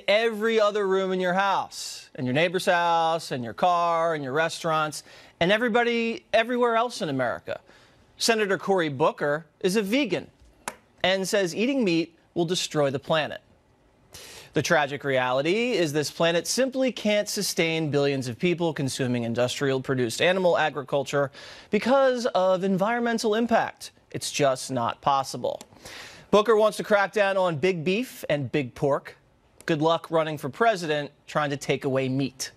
every other room in your house, and your neighbor's house, and your car, and your restaurants, and everybody everywhere else in America. Senator Cory Booker is a vegan and says eating meat will destroy the planet. The tragic reality is this planet simply can't sustain billions of people consuming industrial-produced animal agriculture because of environmental impact. It's just not possible. Booker wants to crack down on big beef and big pork. Good luck running for president trying to take away meat.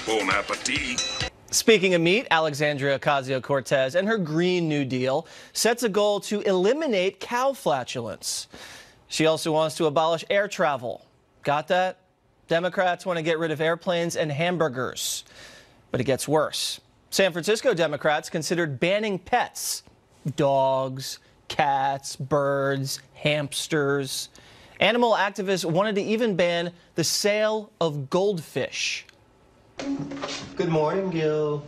Bon appetit. Speaking of meat, Alexandria Ocasio-Cortez and her Green New Deal sets a goal to eliminate cow flatulence. She also wants to abolish air travel. Got that? Democrats want to get rid of airplanes and hamburgers. But it gets worse. San Francisco Democrats considered banning pets. Dogs, cats, birds, hamsters. Animal activists wanted to even ban the sale of goldfish. Good morning, Gil.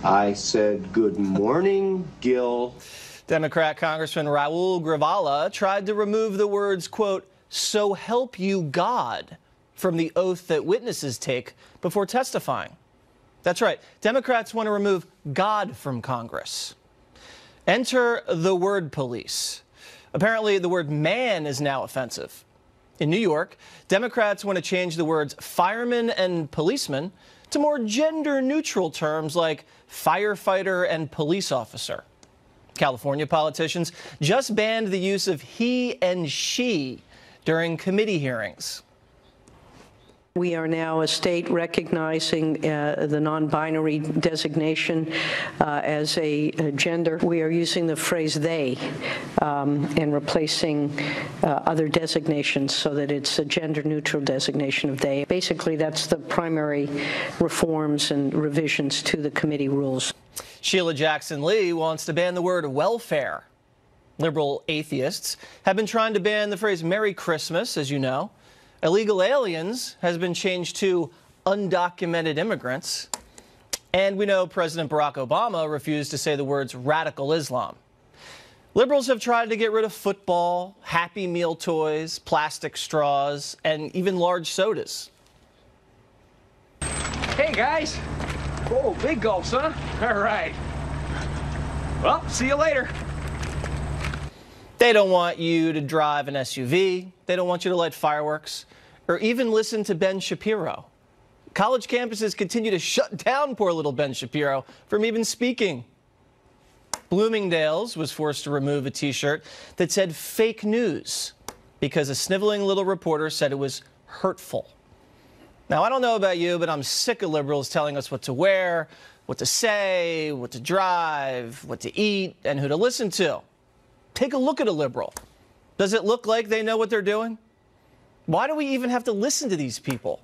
I said good morning, Gil. Democrat Congressman Raul Grivala tried to remove the words, quote, "so help you God," from the oath that witnesses take before testifying. That's right. Democrats want to remove God from Congress. Enter the word police. Apparently, the word man is now offensive. In New York, Democrats want to change the words fireman and policeman to more gender-neutral terms like firefighter and police officer. California politicians just banned the use of he and she during committee hearings. We are now a state recognizing the non-binary designation as a gender. We are using the phrase they and replacing other designations so that it's a gender-neutral designation of they. Basically, that's the primary reforms and revisions to the committee rules. Sheila Jackson Lee wants to ban the word welfare. Liberal atheists have been trying to ban the phrase Merry Christmas, as you know. Illegal aliens has been changed to undocumented immigrants. And we know President Barack Obama refused to say the words radical Islam. Liberals have tried to get rid of football, Happy Meal toys, plastic straws, and even large sodas. Hey, guys. Oh, big gulps, huh? All right. Well, see you later. They don't want you to drive an SUV. They don't want you to light fireworks or even listen to Ben Shapiro. College campuses continue to shut down poor little Ben Shapiro from even speaking. Bloomingdale's was forced to remove a T-shirt that said fake news because a sniveling little reporter said it was hurtful. Now, I don't know about you, but I'm sick of liberals telling us what to wear, what to say, what to drive, what to eat, and who to listen to. Take a look at a liberal. Does it look like they know what they're doing? Why do we even have to listen to these people?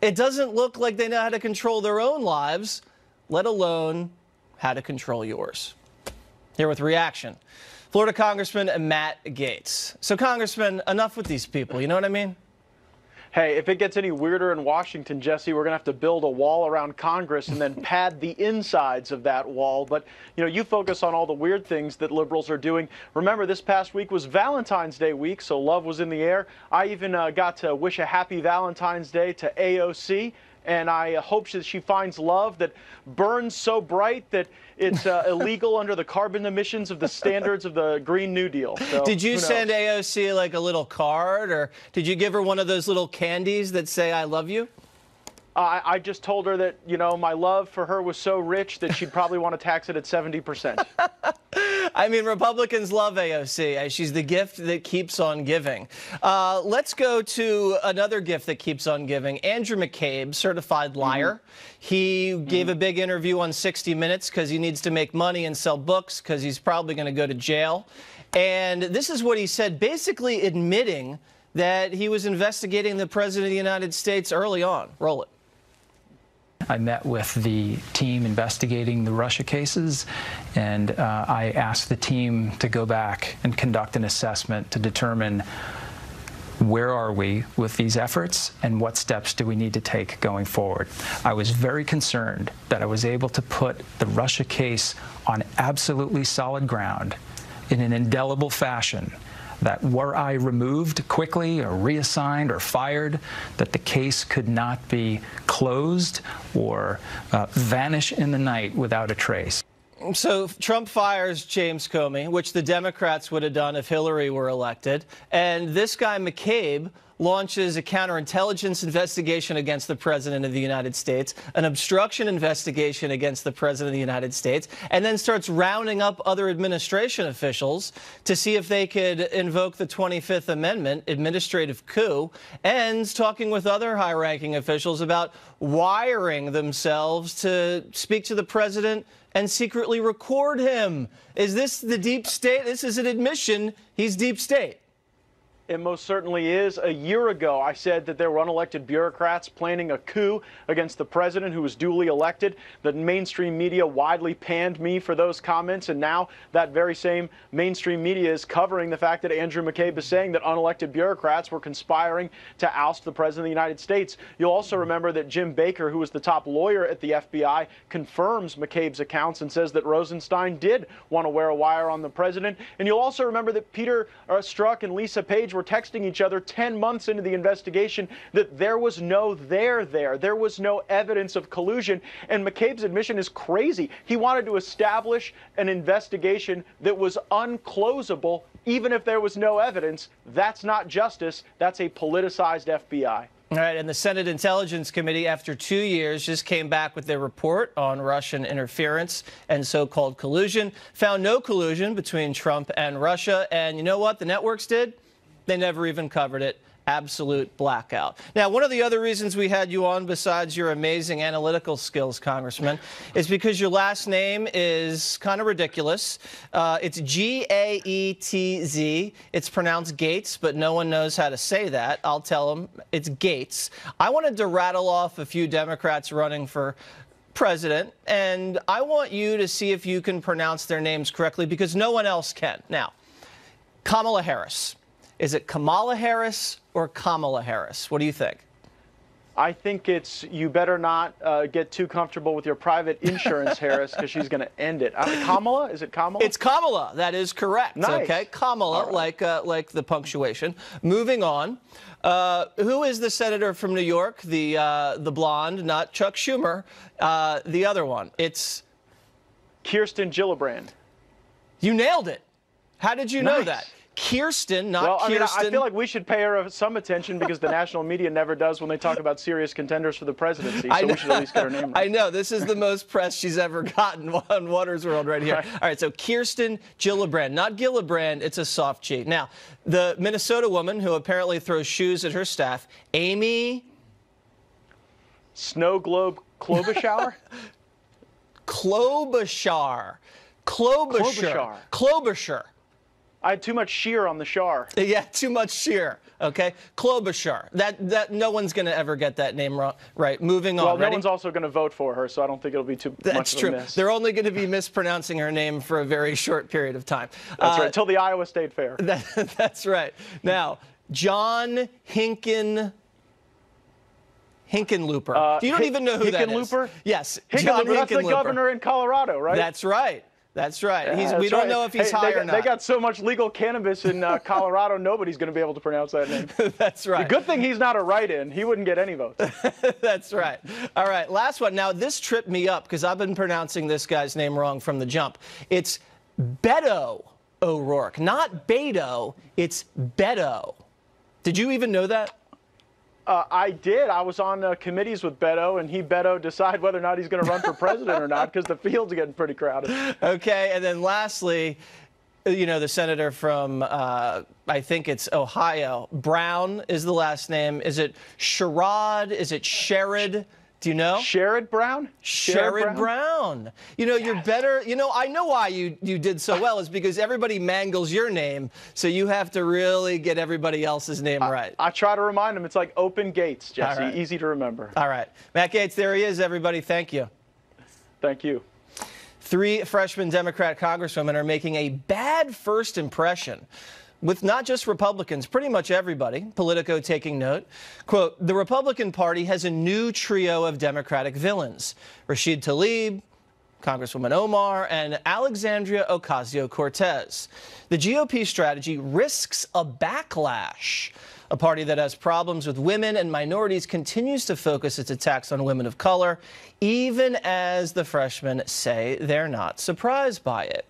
It doesn't look like they know how to control their own lives, let alone how to control yours. Here with reaction, Florida Congressman Matt Gaetz. So, Congressman, enough with these people. You know what I mean? Hey, if it gets any weirder in Washington, Jesse, we're going to have to build a wall around Congress and then pad the insides of that wall. But, you know, you focus on all the weird things that liberals are doing. Remember, this past week was Valentine's Day week, so love was in the air. I even got to wish a happy Valentine's Day to AOC. And I hope that she finds love that burns so bright that it's illegal under the carbon emissions of the standards of the Green New Deal. So, did you send AOC like a little card, or did you give her one of those little candies that say I love you? I just told her that, you know, my love for her was so rich that she'd probably want to tax it at 70%. I mean, Republicans love AOC. She's the gift that keeps on giving. Let's go to another gift that keeps on giving. Andrew McCabe, certified liar. He gave a big interview on 60 Minutes because he needs to make money and sell books because he's probably going to go to jail. And this is what he said, basically admitting that he was investigating the President of the United States early on. Roll it. I met with the team investigating the Russia cases, and I asked the team to go back and conduct an assessment to determine where are we with these efforts and what steps do we need to take going forward. I was very concerned that I was able to put the Russia case on absolutely solid ground in an indelible fashion, that were I removed quickly or reassigned or fired, that the case could not be closed or vanish in the night without a trace. So Trump fires James Comey, which the Democrats would have done if Hillary were elected. And this guy McCabe launches a counterintelligence investigation against the President of the United States, an obstruction investigation against the President of the United States, and then starts rounding up other administration officials to see if they could invoke the 25th Amendment, administrative coup, and talking with other high-ranking officials about wiring themselves to speak to the President and secretly record him. Is this the deep state? This is an admission he's deep state. It most certainly is. A year ago, I said that there were unelected bureaucrats planning a coup against the president who was duly elected. The mainstream media widely panned me for those comments, and now that very same mainstream media is covering the fact that Andrew McCabe is saying that unelected bureaucrats were conspiring to oust the president of the United States. You'll also remember that Jim Baker, who was the top lawyer at the FBI, confirms McCabe's accounts and says that Rosenstein did want to wear a wire on the president. And you'll also remember that Peter Strzok and Lisa Page were texting each other 10 months into the investigation that there was no there. There was no evidence of collusion. And McCabe's admission is crazy. He wanted to establish an investigation that was unclosable, even if there was no evidence. That's not justice. That's a politicized FBI. All right, and the Senate Intelligence Committee, after 2 years, just came back with their report on Russian interference and so-called collusion, found no collusion between Trump and Russia. And you know what the networks did? They never even covered it. Absolute blackout. Now, one of the other reasons we had you on, besides your amazing analytical skills, Congressman, is because your last name is kind of ridiculous. It's G-A-E-T-Z. It's pronounced Gates, but no one knows how to say that. I'll tell them it's Gates. I wanted to rattle off a few Democrats running for president, and I want you to see if you can pronounce their names correctly, because no one else can. Now, Kamala Harris. Is it Kamala Harris or Kamala Harris? What do you think? I think it's you better not get too comfortable with your private insurance, Harris, because she's going to end it. Kamala? Is it Kamala? It's Kamala. That is correct. Nice. Okay, Kamala, right. like the punctuation. Moving on. Who is the senator from New York? The blonde, not Chuck Schumer. The other one. It's Kirsten Gillibrand. You nailed it. How did you know that? Kirsten, not Kirsten. Well, I feel like we should pay her some attention because the national media never does when they talk about serious contenders for the presidency. So we should at least get her name right. I know. This is the most press she's ever gotten on Waters World right here. All right, so Kirsten Gillibrand, not Gillibrand. It's a soft G. Now, the Minnesota woman who apparently throws shoes at her staff, Amy Snow Globe Klobuchar? Klobuchar. I had too much shear on the char. Yeah, too much shear. Okay, Klobuchar. That no one's going to ever get that name wrong. Right. Moving on. Well, no one's also going to vote for her, so I don't think it'll be too much of a miss. That's true. They're only going to be mispronouncing her name for a very short period of time. That's right. Till the Iowa State Fair. That's right. Now, John Hickenlooper. You don't even know who that is. Hickenlooper? Yes, John Hickenlooper. That's the governor in Colorado, right? That's right. That's right. We don't know if he's high or not. They got so much legal cannabis in Colorado, nobody's going to be able to pronounce that name. That's right. The good thing he's not a write-in. He wouldn't get any votes. That's right. All right, last one. Now, this tripped me up because I've been pronouncing this guy's name wrong from the jump. It's Beto O'Rourke, not Beto. It's Beto. Did you even know that? I did. I was on committees with Beto, and Beto decide whether or not he's going to run for president or not, because the field's getting pretty crowded. Okay, and then lastly, you know, the senator from, I think it's Ohio, Brown is the last name. Is it Sherrod? Is it Sherrod? Do you know? Sherrod Brown? Sherrod Brown. You know, you're better. You know, I know why you did so well is because everybody mangles your name, so you have to really get everybody else's name right. I try to remind them. It's like open gates, Jesse. Right. Easy to remember. All right. Matt Gaetz, there he is, everybody. Thank you. Thank you. 3 freshman Democrat congresswomen are making a bad first impression with not just Republicans, pretty much everybody. Politico taking note. Quote, the Republican Party has a new trio of Democratic villains. Rashid Tlaib, Congresswoman Omar, and Alexandria Ocasio-Cortez. The GOP strategy risks a backlash. A party that has problems with women and minorities continues to focus its attacks on women of color, even as the freshmen say they're not surprised by it.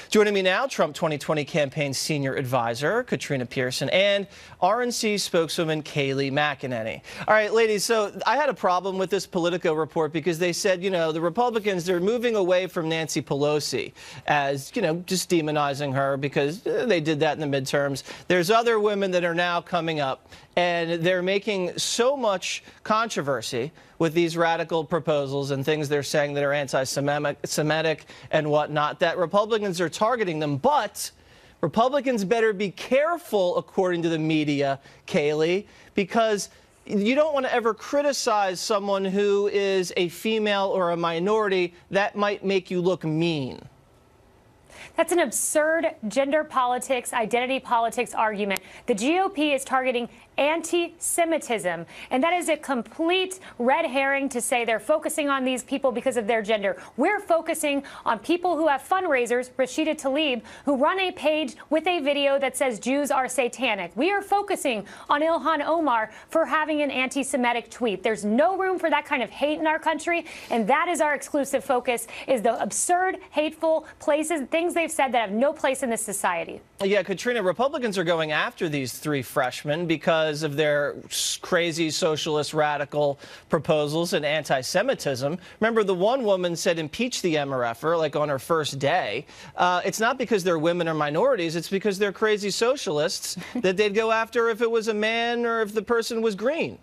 Joining me now, Trump 2020 campaign senior advisor Katrina Pearson and RNC spokeswoman Kayleigh McEnany. All right, ladies, so I had a problem with this Politico report because they said, you know, the Republicans, they're moving away from Nancy Pelosi as, you know, just demonizing her because they did that in the midterms. There's other women that are now coming up, and they're making so much controversy with these radical proposals and things they're saying that are anti-Semitic and whatnot, that Republicans are targeting them. But Republicans better be careful, according to the media, Kayleigh, because you don't want to ever criticize someone who is a female or a minority. That might make you look mean. That's an absurd gender politics, identity politics argument. The GOP is targeting anti-Semitism, and that is a complete red herring to say they're focusing on these people because of their gender. We're focusing on people who have fundraisers, Rashida Tlaib, who run a page with a video that says Jews are satanic. We are focusing on Ilhan Omar for having an anti-Semitic tweet. There's no room for that kind of hate in our country, and that is our exclusive focus, is the absurd, hateful places, things they've said that have no place in this society. Yeah, Katrina, Republicans are going after these three freshmen because of their crazy socialist radical proposals and anti-Semitism. Remember, the one woman said impeach the MRFer, like on her first day. It's not because they're women or minorities. It's because they're crazy socialists that they'd go after if it was a man or if the person was green.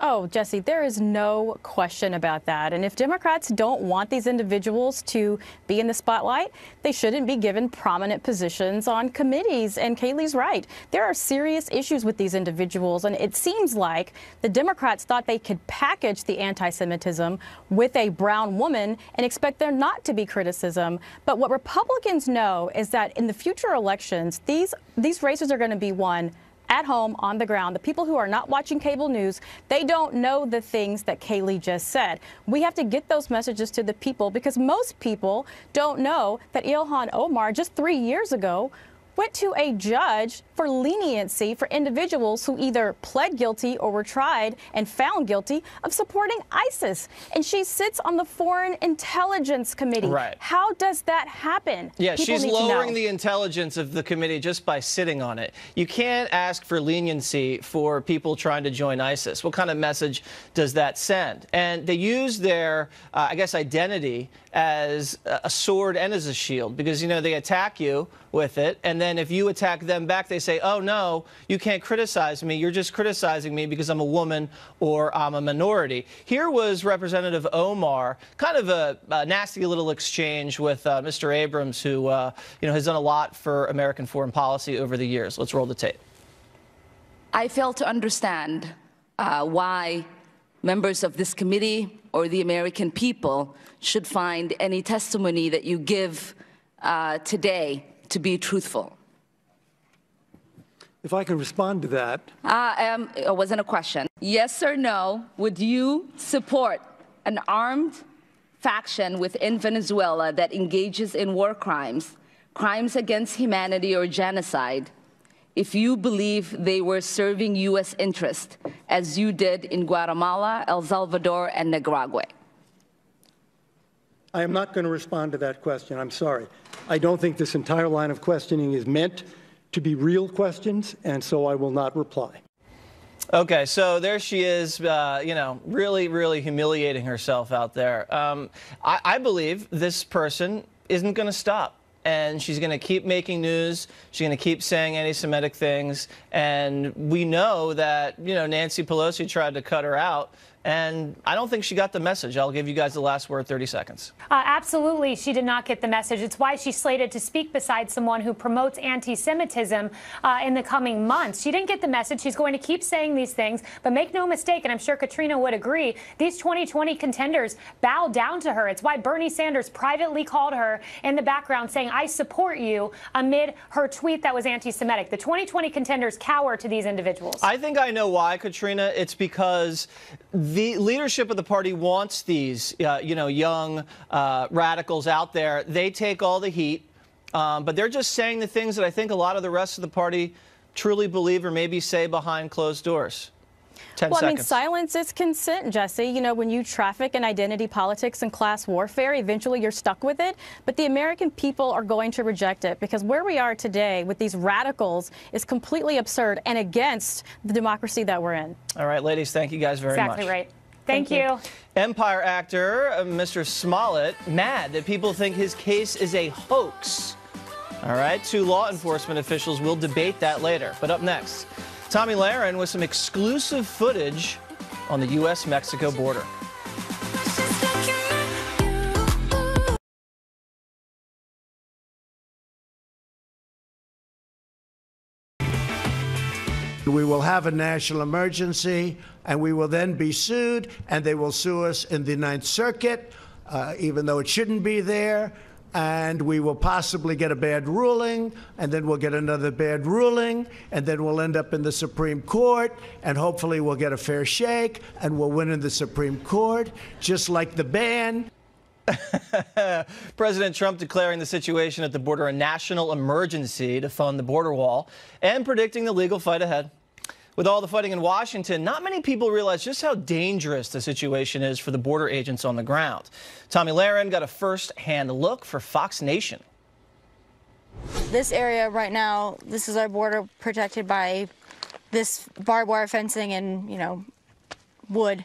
Oh, Jesse, there is no question about that. And if Democrats don't want these individuals to be in the spotlight, they shouldn't be given prominent positions on committees. And Kayleigh's right. There are serious issues with these individuals. And it seems like the Democrats thought they could package the anti-Semitism with a brown woman and expect there not to be criticism. But what Republicans know is that in the future elections, these races are going to be won at home, on the ground. The people who are not watching cable news, they don't know the things that Kayleigh just said. We have to get those messages to the people because most people don't know that Ilhan Omar just 3 years ago went to a judge for leniency for individuals who either pled guilty or were tried and found guilty of supporting ISIS. And she sits on the Foreign Intelligence Committee. Right. How does that happen? Yeah, People she's need to know. lowering the intelligence of the committee just by sitting on it. You can't ask for leniency for people trying to join ISIS. What kind of message does that send? And they use their, I guess, identity as a sword and as a shield because, you know, they attack you with it. And then if you attack them back, they say, oh, no, you can't criticize me. You're just criticizing me because I'm a woman or I'm a minority. Here was Representative Omar, kind of a nasty little exchange with Mr. Abrams, who, you know, has done a lot for American foreign policy over the years. Let's roll the tape. I fail to understand why members of this committee or the American people should find any testimony that you give today to be truthful. If I can respond to that. It wasn't a question. Yes or no, would you support an armed faction within Venezuela that engages in war crimes, crimes against humanity or genocide, if you believe they were serving U.S. interest, as you did in Guatemala, El Salvador, and Nicaragua? I am not going to respond to that question. I'm sorry. I don't think this entire line of questioning is meant to be real questions, and so I will not reply. Okay, so there she is, you know, really, really humiliating herself out there. I believe this person isn't going to stop. And she's going to keep making news. She's going to keep saying anti-Semitic things. And we know that, you know, Nancy Pelosi tried to cut her out. and I don't think she got the message. I'll give you guys the last word, 30 seconds. Absolutely, she did not get the message. It's why she's slated to speak beside someone who promotes anti-Semitism in the coming months. She didn't get the message. She's going to keep saying these things, but make no mistake, and I'm sure Katrina would agree, these 2020 contenders bow down to her. It's why Bernie Sanders privately called her in the background saying, "I support you," amid her tweet that was anti-Semitic. The 2020 contenders cower to these individuals. I think I know why, Katrina. It's because the leadership of the party wants these, young radicals out there. They take all the heat, but they're just saying the things that I think a lot of the rest of the party truly believe or maybe say behind closed doors. 10 well, seconds. I mean, silence is consent, Jesse. You know, when you traffic in identity politics and class warfare, eventually you're stuck with it. But the American people are going to reject it because where we are today with these radicals is completely absurd and against the democracy that we're in. All right, ladies, thank you guys very much. Exactly right. Thank you. Empire actor Mr. Smollett mad that people think his case is a hoax. All right, 2 law enforcement officials will debate that later. But up next, Tomi Lahren with some exclusive footage on the U.S.-Mexico border. We will have a national emergency, and we will then be sued, and they will sue us in the Ninth Circuit, even though it shouldn't be there. And we will possibly get a bad ruling, and then we'll get another bad ruling, and then we'll end up in the Supreme Court, and hopefully we'll get a fair shake, and we'll win in the Supreme Court, just like the ban. President Trump declaring the situation at the border a national emergency to fund the border wall and predicting the legal fight ahead. With all the fighting in Washington, not many people realize just how dangerous the situation is for the border agents on the ground. Tomi Lahren got a first-hand look for Fox Nation. This area right now, this is our border protected by this barbed wire fencing and, wood.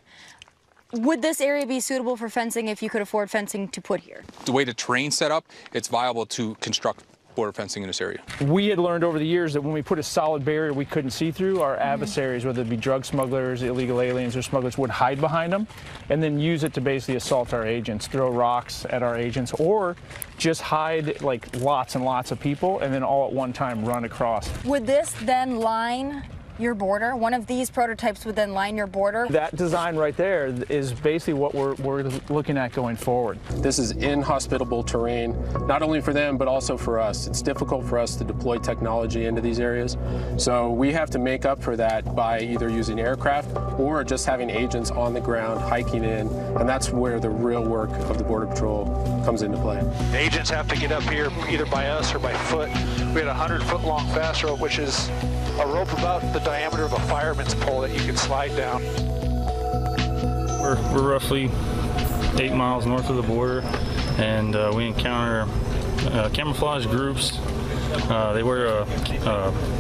Would this area be suitable for fencing if you could afford fencing to put here? The way the terrain's set up, it's viable to construct border fencing in this area. We had learned over the years that when we put a solid barrier we couldn't see through, our adversaries, whether it be drug smugglers, illegal aliens, or smugglers, would hide behind them and then use it to basically assault our agents, throw rocks at our agents, or just hide like lots and lots of people and then all at one time run across. Would this then line your border? One of these prototypes would then line your border? That design right there is basically what we're looking at going forward. This is inhospitable terrain, not only for them, but also for us. It's difficult for us to deploy technology into these areas. So we have to make up for that by either using aircraft or just having agents on the ground hiking in. And that's where the real work of the Border Patrol comes into play. The agents have to get up here either by us or by foot. We had a 100-foot-long fast rope, which is a rope about the diameter of a fireman's pole that you can slide down. We're roughly 8 miles north of the border, and we encounter camouflage groups. They wear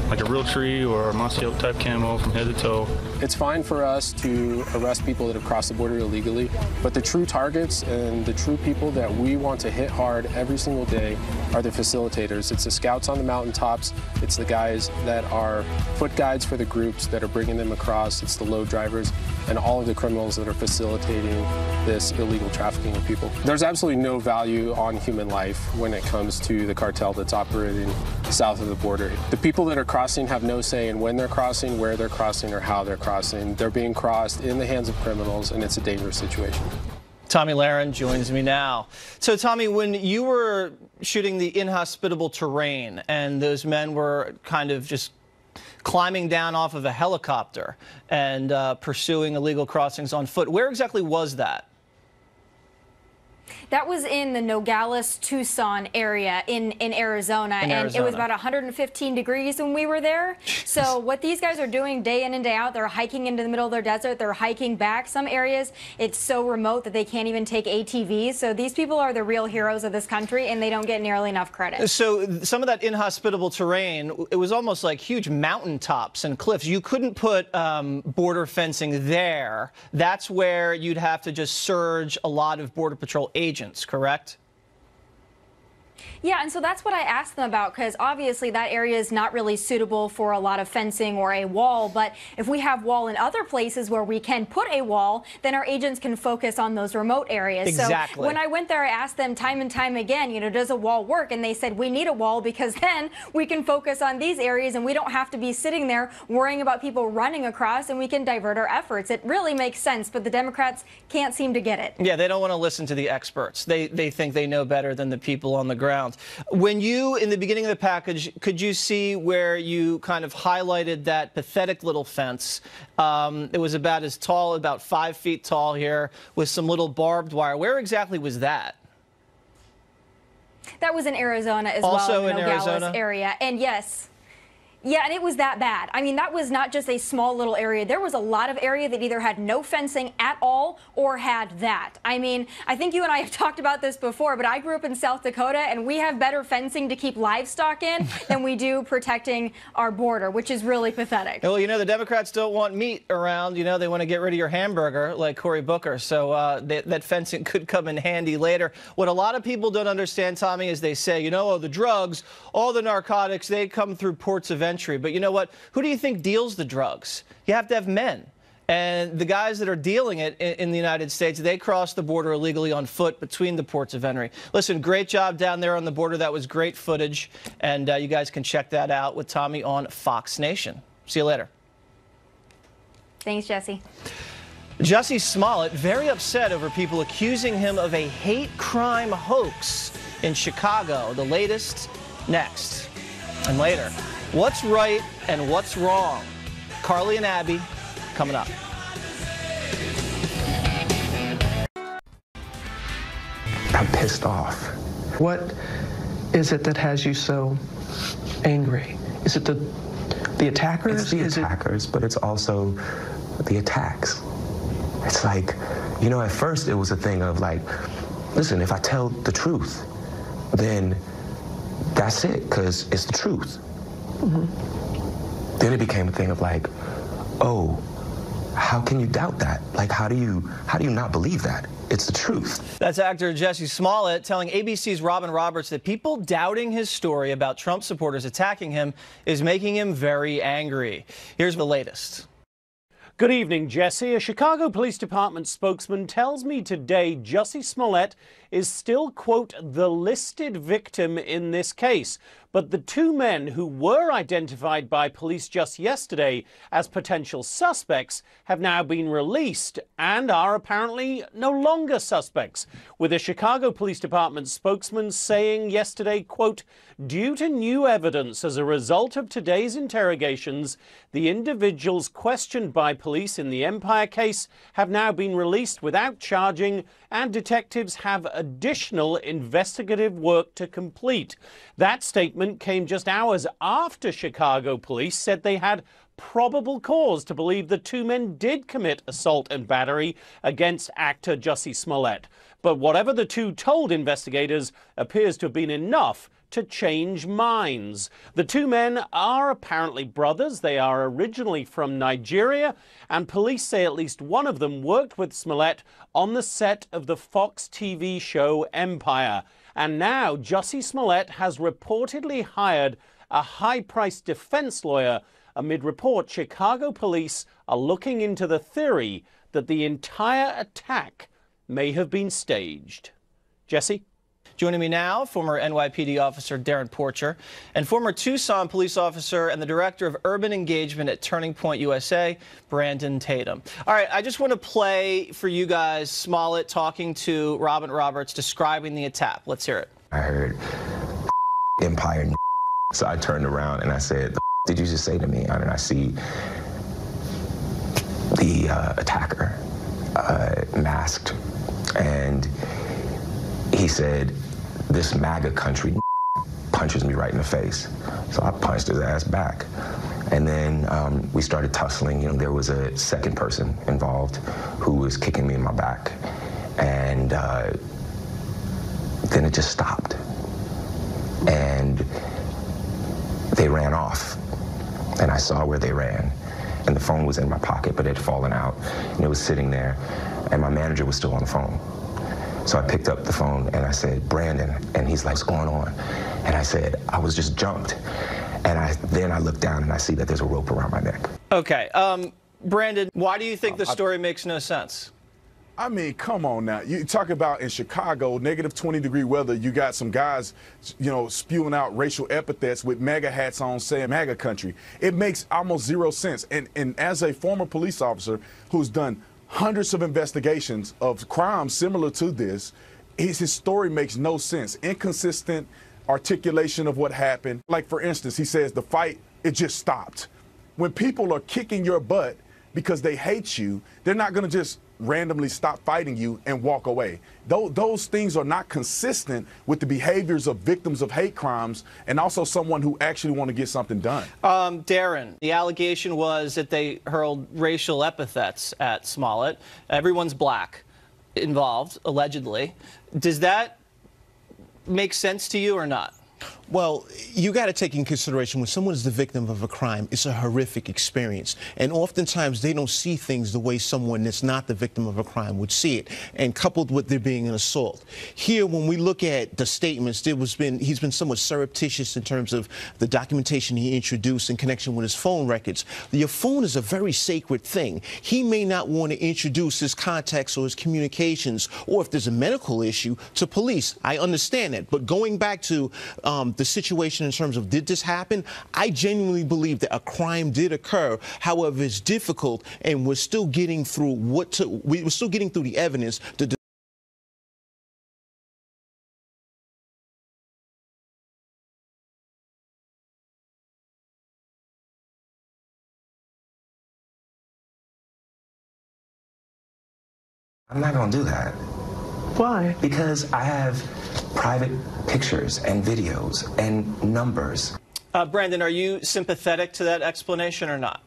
like a real tree or a mossy oak type camo from head to toe. It's fine for us to arrest people that have crossed the border illegally, but the true targets and the true people that we want to hit hard every single day are the facilitators. It's the scouts on the mountaintops. It's the guys that are foot guides for the groups that are bringing them across. It's the load drivers and all of the criminals that are facilitating this illegal trafficking of people. There's absolutely no value on human life when it comes to the cartel that's operating south of the border. The people that are crossing have no say in when they're crossing, where they're crossing, or how they're crossing. They're being crossed in the hands of criminals, and it's a dangerous situation. Tomi Lahren joins me now. So, Tomi, when you were shooting the inhospitable terrain and those men were kind of just climbing down off of a helicopter and pursuing illegal crossings on foot, where exactly was that? That was in the Nogales, Tucson area in Arizona, and it was about 115 degrees when we were there. So what these guys are doing day in and day out, they're hiking into the middle of their desert, they're hiking back. Some areas, it's so remote that they can't even take ATVs. So these people are the real heroes of this country, and they don't get nearly enough credit. So some of that inhospitable terrain, it was almost like huge mountaintops and cliffs. You couldn't put border fencing there. That's where you'd have to just surge a lot of Border Patrol agents, correct? Yeah, and so that's what I asked them about, because obviously that area is not really suitable for a lot of fencing or a wall. But if we have wall in other places where we can put a wall, then our agents can focus on those remote areas. Exactly. So when I went there, I asked them time and time again, you know, does a wall work? And they said, we need a wall because then we can focus on these areas and we don't have to be sitting there worrying about people running across, and we can divert our efforts. It really makes sense, but the Democrats can't seem to get it. Yeah, they don't want to listen to the experts. They think they know better than the people on the ground. When you, in the beginning of the package, could you see where you kind of highlighted that pathetic little fence? It was about as tall, about 5 feet tall here, with some little barbed wire. Where exactly was that? That was in Arizona as also well, in the Nogales Arizona? area. And yes. Yeah, and it was that bad. I mean, that was not just a small little area. There was a lot of area that either had no fencing at all or had that. I mean, I think you and I have talked about this before, but I grew up in South Dakota, and we have better fencing to keep livestock in than we do protecting our border, which is really pathetic. Well, you know, the Democrats don't want meat around. You know, they want to get rid of your hamburger, like Cory Booker. So that fencing could come in handy later. What a lot of people don't understand, Tommy, is they say, you know, oh, the drugs, all the narcotics, they come through ports of entry. But you know what? Who do you think deals the drugs? You have to have men. And the guys that are dealing it in the United States, they cross the border illegally on foot between the ports of entry. Listen, great job down there on the border. That was great footage. And you guys can check that out with Tommy on Fox Nation. See you later. Thanks, Jesse. Jussie Smollett very upset over people accusing him of a hate crime hoax in Chicago. The latest next. And later. What's right and what's wrong? Carly and Abby coming up. I'm pissed off. What is it that has you so angry? Is it the attackers? It's the attackers, but it's also the attacks. It's like, you know, at first it was a thing of like, listen, if I tell the truth, then that's it, because it's the truth. Mm-hmm. Then it became a thing of like, oh, how can you doubt that? Like, how do you not believe that? It's the truth. That's actor Jussie Smollett telling ABC's Robin Roberts that people doubting his story about Trump supporters attacking him is making him very angry. Here's the latest. Good evening, Jesse. A Chicago Police Department spokesman tells me today Jussie Smollett is still, quote, the listed victim in this case. But the two men who were identified by police just yesterday as potential suspects have now been released and are apparently no longer suspects, with a Chicago Police Department spokesman saying yesterday, quote, due to new evidence as a result of today's interrogations, the individuals questioned by police in the Empire case have now been released without charging, and detectives have additional investigative work to complete. That statement came just hours after Chicago police said they had probable cause to believe the two men did commit assault and battery against actor Jussie Smollett. But whatever the two told investigators appears to have been enough to change minds. The two men are apparently brothers. They are originally from Nigeria, and police say at least one of them worked with Smollett on the set of the Fox TV show Empire. And now Jussie Smollett has reportedly hired a high-priced defense lawyer amid reports Chicago police are looking into the theory that the entire attack may have been staged. Jesse? Joining me now, former NYPD officer Darren Porcher and former Tucson police officer and the director of urban engagement at Turning Point USA, Brandon Tatum. All right, I just want to play for you guys Smollett talking to Robin Roberts describing the attack. Let's hear it. I heard Empire, so I turned around and I said, did you just say to me? And I see the attacker masked, and he said, this MAGA country punches me right in the face. So I punched his ass back. And then we started tussling. You know, there was a second person involved who was kicking me in my back. And then it just stopped. And they ran off. And I saw where they ran. And the phone was in my pocket, but it had fallen out. And it was sitting there. And my manager was still on the phone. So I picked up the phone and I said, Brandon, and he's like, what's going on? And I said, I was just jumped. And then I look down and I see that there's a rope around my neck. Okay. Brandon, why do you think the story makes no sense? I mean, come on now. You talk about in Chicago, negative 20-degree weather, you got some guys, you know, spewing out racial epithets with MAGA hats on saying MAGA country. It makes almost zero sense. And as a former police officer who's done hundreds of investigations of crimes similar to this, his story makes no sense. Inconsistent articulation of what happened. Like, for instance, he says the fight, it just stopped. When people are kicking your butt because they hate you, they're not going to just randomly stop fighting you and walk away. Those things are not consistent with the behaviors of victims of hate crimes and also someone who actually want to get something done. Darren, the allegation was that they hurled racial epithets at Smollett. Everyone's black involved, allegedly. Does that make sense to you or not? Well, you got to take in consideration when someone is the victim of a crime, it's a horrific experience. And oftentimes they don't see things the way someone that's not the victim of a crime would see it. And coupled with there being an assault. Here, when we look at the statements, he's been somewhat surreptitious in terms of the documentation he introduced in connection with his phone records. Your phone is a very sacred thing. He may not want to introduce his contacts or his communications, or if there's a medical issue, to police. I understand that. But going back to the situation in terms of did this happen, I genuinely believe that a crime did occur. However, it's difficult, and we're still getting through we're still getting through the evidence to. I'm not going to do that. Why? Because I have private pictures and videos and numbers. Brandon, are you sympathetic to that explanation or not?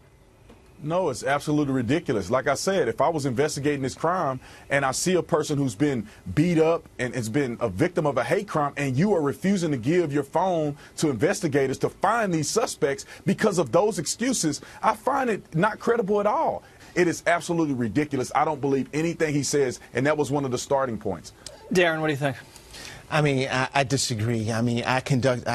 No, it's absolutely ridiculous. Like I said, if I was investigating this crime and I see a person who's been beat up and has been a victim of a hate crime, and you are refusing to give your phone to investigators to find these suspects because of those excuses, I find it not credible at all. It is absolutely ridiculous. I don't believe anything he says, and that was one of the starting points. Darren, what do you think? I mean, I disagree. I mean, I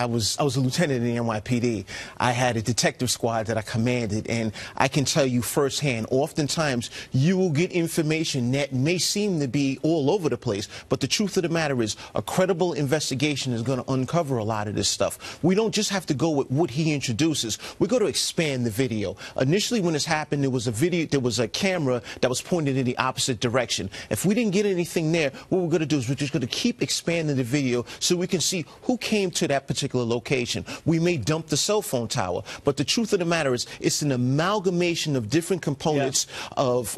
was a lieutenant in the NYPD. I had a detective squad that I commanded, and I can tell you firsthand, oftentimes you will get information that may seem to be all over the place, but the truth of the matter is a credible investigation is going to uncover a lot of this stuff. We don't just have to go with what he introduces. We're going to expand the video. Initially, when this happened, there was a camera that was pointed in the opposite direction. If we didn't get anything there, what we're going to do is we're just going to keep expanding the video so we can see who came to that particular location. We may dump the cell phone tower, but the truth of the matter is it's an amalgamation of different components of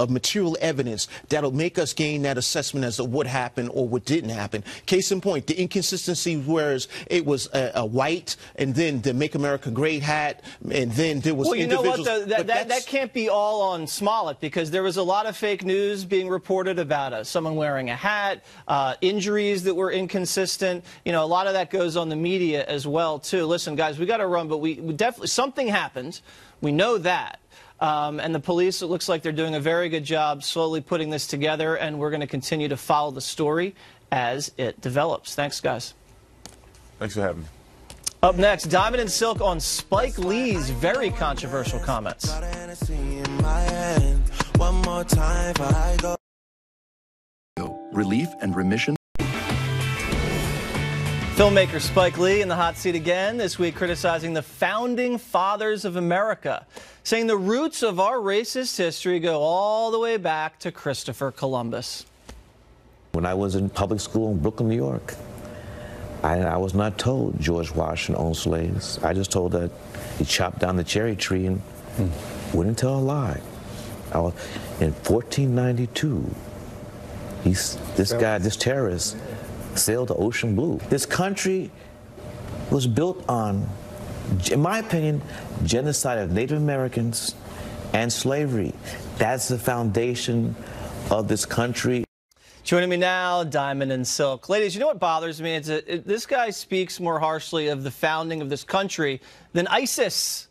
material evidence that'll make us gain that assessment as to what happened or what didn't happen. Case in point, the inconsistency, whereas it was a white and then the Make America Great hat, and then there was individuals. Well, you know what, that can't be all on Smollett, because there was a lot of fake news being reported about someone wearing a hat, injuries that were inconsistent. You know, a lot of that goes on the media as well, too. Listen, guys, we got to run, but we definitely, something happened. We know that. And the police, it looks like they're doing a very good job slowly putting this together, and we're going to continue to follow the story as it develops. Thanks, guys. Thanks for having me. Up next, Diamond and Silk on Spike Lee's very controversial comments. Relief and remission. Filmmaker Spike Lee in the hot seat again this week, criticizing the founding fathers of America, saying the roots of our racist history go all the way back to Christopher Columbus. When I was in public school in Brooklyn, New York, I was not told George Washington owned slaves. I just told that he chopped down the cherry tree and wouldn't tell a lie. In 1492, this terrorist sailed the ocean blue. This country was built on, in my opinion, genocide of Native Americans and slavery. That's the foundation of this country. Joining me now, Diamond and Silk. Ladies, you know what bothers me? This guy speaks more harshly of the founding of this country than ISIS.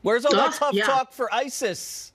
Where's all that tough talk for ISIS?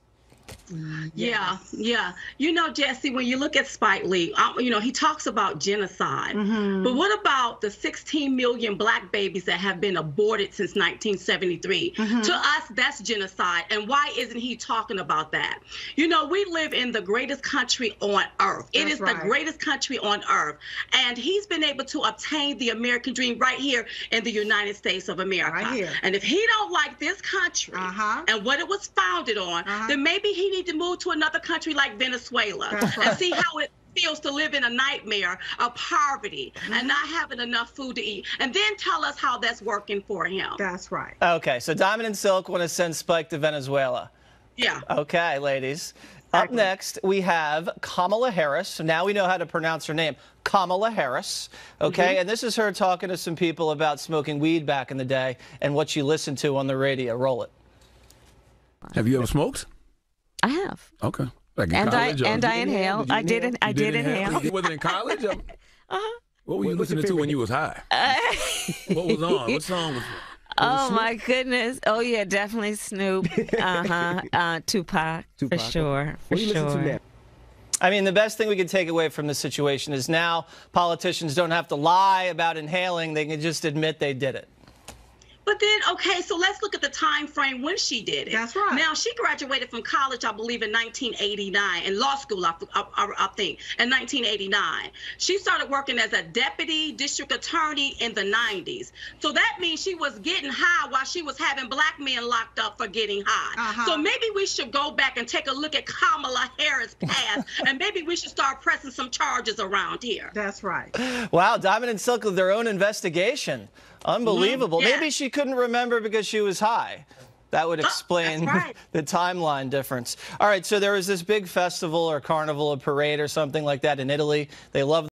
Yeah, yeah. You know, Jesse, when you look at Spike Lee, you know, he talks about genocide. But what about the 16 million black babies that have been aborted since 1973? To us, that's genocide. And why isn't he talking about that? You know, we live in the greatest country on earth. It is the greatest country on earth. And he's been able to obtain the American dream right here in the United States of America. And if he don't like this country and what it was founded on, then maybe he needs to move to another country like Venezuela and see how it feels to live in a nightmare of poverty and not having enough food to eat, and then tell us how that's working for him. That's right. Okay, so Diamond and Silk want to send Spike to Venezuela. Yeah. Okay, ladies. Up next, we have Kamala Harris. So now we know how to pronounce her name. Kamala Harris. Okay, and this is her talking to some people about smoking weed back in the day and what she listened to on the radio. Roll it. Have you ever smoked? I have. Okay. Like in And college, I inhaled. I did inhale. You wasn't in college? What were you listening to when you was high? What was on? What song was it? Oh, my goodness. Oh, yeah, definitely Snoop. Tupac, for sure. For sure. I mean, the best thing we can take away from this situation is now politicians don't have to lie about inhaling. They can just admit they did it. But then, okay, so let's look at the time frame when she did it. That's right. Now, she graduated from college, I believe, in 1989, and law school, I think, in 1989. She started working as a deputy district attorney in the 90s. So that means she was getting high while she was having black men locked up for getting high. So maybe we should go back and take a look at Kamala Harris' past, and maybe we should start pressing some charges around here. That's right. Wow, Diamond and Silk with their own investigation. Unbelievable. Maybe she couldn't remember because she was high. That would explain the timeline difference. All right, so there was this big festival or carnival or parade or something like that in Italy. They love